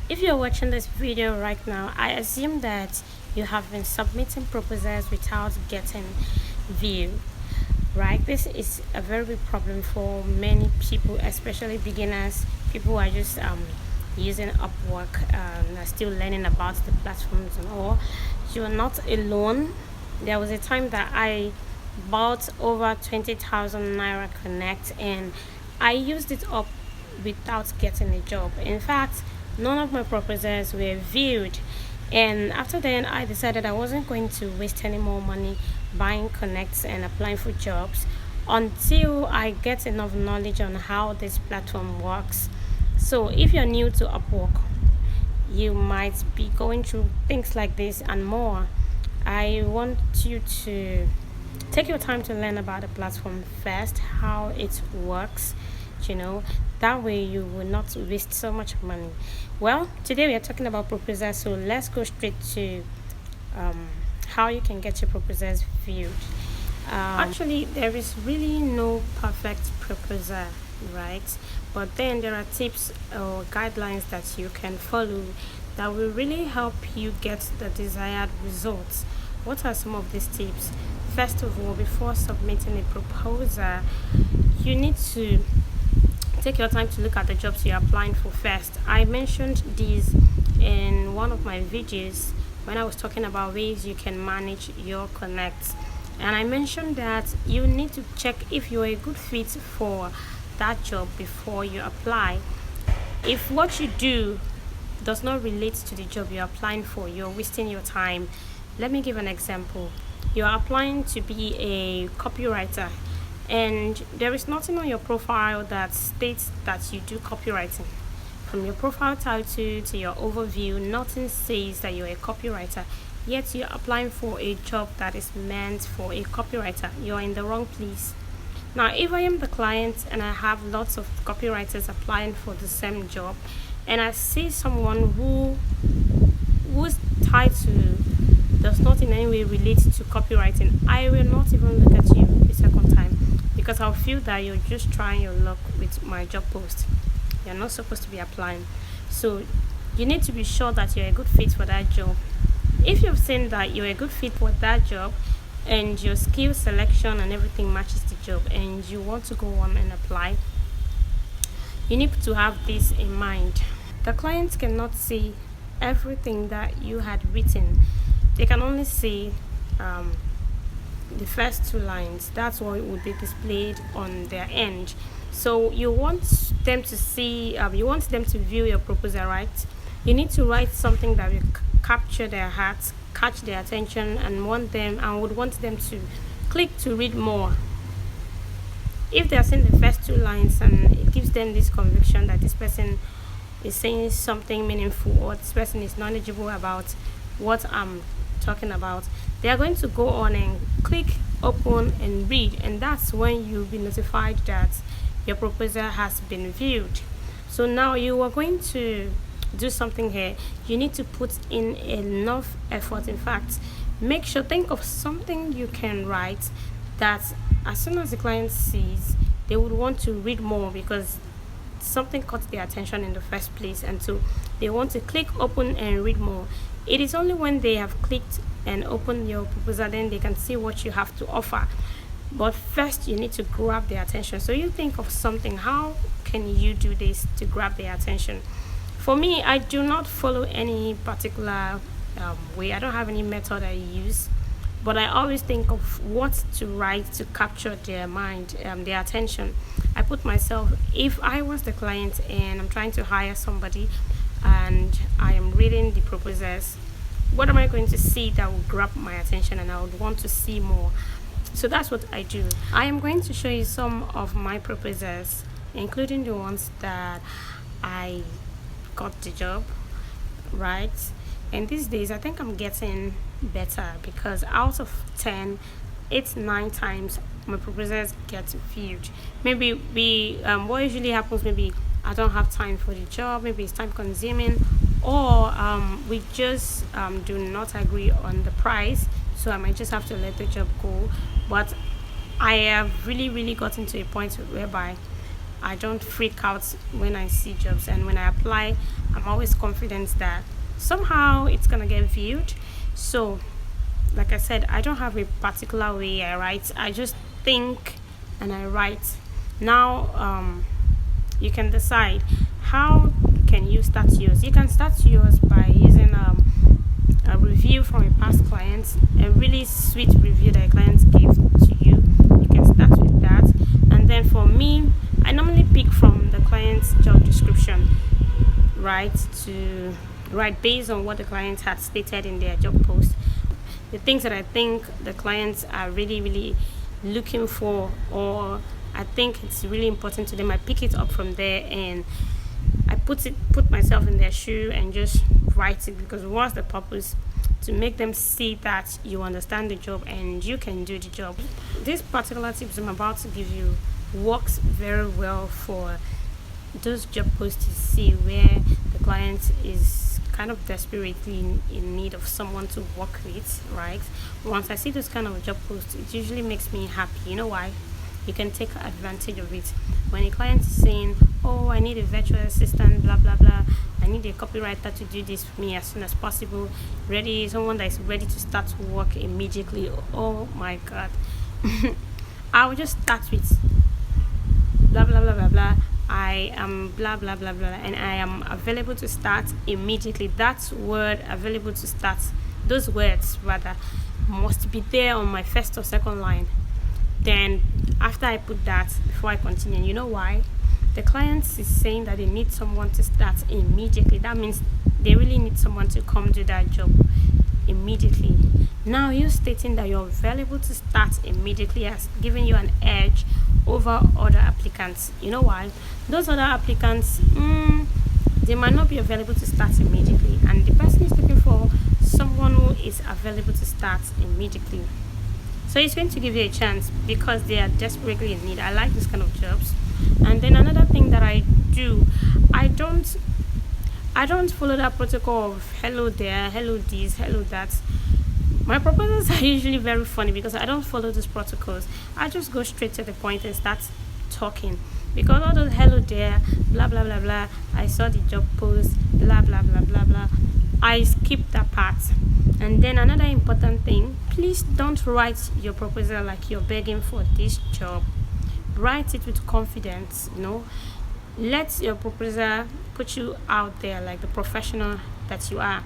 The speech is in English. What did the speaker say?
If you're watching this video right now, I assume that you have been submitting proposals without getting view, right? This is a very big problem for many people, especially beginners, people who are just using Upwork and are still learning about the platforms and all. You're not alone. There was a time that I bought over 20,000 Naira Connect and I used it up without getting a job. In fact, none of my proposals were viewed. And after then, I decided I wasn't going to waste any more money buying connects and applying for jobs until I get enough knowledge on how this platform works. So, if you're new to Upwork, you might be going through things like this and more. I want you to take your time to learn about the platform first, how it works, you know, that way you will not waste so much money. Well, today we are talking about proposals, so let's go straight to how you can get your proposals viewed. Actually, there is really no perfect proposal, right? But then there are tips or guidelines that you can follow that will really help you get the desired results. What are some of these tips? First of all, before submitting a proposal, you need to take your time to look at the jobs you're applying for first. I mentioned these in one of my videos when I was talking about ways you can manage your connects. And I mentioned that you need to check if you're a good fit for that job before you apply. If what you do does not relate to the job you're applying for, you're wasting your time. Let me give an example. You're applying to be a copywriter and there is nothing on your profile that states that you do copywriting. From your profile title to your overview, nothing says that you're a copywriter, yet you're applying for a job that is meant for a copywriter. You're in the wrong place. Now, if I am the client and I have lots of copywriters applying for the same job, and I see someone whose title does not in any way relate to copywriting, I will not even look at you a second time because I'll feel that you're just trying your luck with my job post. You're not supposed to be applying. So you need to be sure that you're a good fit for that job. If you've seen that you're a good fit for that job and your skill selection and everything matches the job and you want to go on and apply, you need to have this in mind. The clients cannot see everything that you had written. They can only see the first two lines. That's what would be displayed on their end. So you want them to see, you want them to view your proposal, right? You need to write something that will capture their hearts, catch their attention, and would want them to click to read more. If they are seeing the first two lines and it gives them this conviction that this person is saying something meaningful or this person is knowledgeable about what I'm talking about, they are going to go on and click open and read, and that's when you'll be notified that your proposal has been viewed. So now you are going to do something here. You need to put in enough effort. In fact, think of something you can write that as soon as the client sees, they would want to read more because something caught their attention in the first place, and so they want to click open and read more. It is only when they have clicked and opened your proposal then they can see what you have to offer. But first you need to grab their attention. So you think of something. How can you do this to grab their attention? For me, I do not follow any particular way. I don't have any method I use, but I always think of what to write to capture their mind, their attention. I put myself, if I was the client and I'm trying to hire somebody and I am reading the proposals, what am I going to see that will grab my attention and I would want to see more? So that's what I do. I am going to show you some of my proposals, including the ones that I got the job, right? And these days I think I'm getting better because out of 10, it's 9 times my proposals get viewed. Maybe what usually happens, maybe I don't have time for the job, maybe it's time consuming, or we just do not agree on the price, so I might just have to let the job go. But I have really gotten to a point whereby I don't freak out when I see jobs, and when I apply, I'm always confident that somehow it's gonna get viewed. So, like I said, I don't have a particular way I write. I just think and I write. Now, you can decide how can you start yours. You can start yours by using a review from a past client, a really sweet review that a client gave to you. You can start with that, and then for me, I normally pick from the client's job description, right? To write based on what the client had stated in their job post, the things that I think the clients are really, really looking for, or I think it's really important to them. I pick it up from there and I put myself in their shoe and just write it, because what's the purpose? To make them see that you understand the job and you can do the job. This particular tips I'm about to give you works very well for those job posts you see where the client is kind of desperately in need of someone to work with, right? Once I see this kind of job post, it usually makes me happy. You know why? You can take advantage of it. When a client is saying, oh, I need a virtual assistant, blah blah blah, I need a copywriter to do this for me as soon as possible, someone that is ready to start work immediately, oh my god. I will just start with blah blah blah blah blah, I am blah blah blah blah, and I am available to start immediately. That word, available to start, those words rather, must be there on my first or second line. Then after I put that, before I continue, you know why? The client is saying that they need someone to start immediately. That means they really need someone to come do that job immediately. Now you stating that you're available to start immediately has given you an edge over other applicants. You know why? Those other applicants, they might not be available to start immediately, and the person is looking for someone who is available to start immediately. So it's going to give you a chance because they are desperately in need. I like this kind of jobs. And then another thing that I do, I don't follow that protocol of hello there, hello this, hello that. My proposals are usually very funny because I don't follow those protocols. I just go straight to the point and start talking. Because all those hello there, blah blah blah blah, I saw the job post, blah blah blah blah blah, I skip that part. And then another important thing, please don't write your proposal like you're begging for this job. Write it with confidence, let your proposal put you out there like the professional that you are.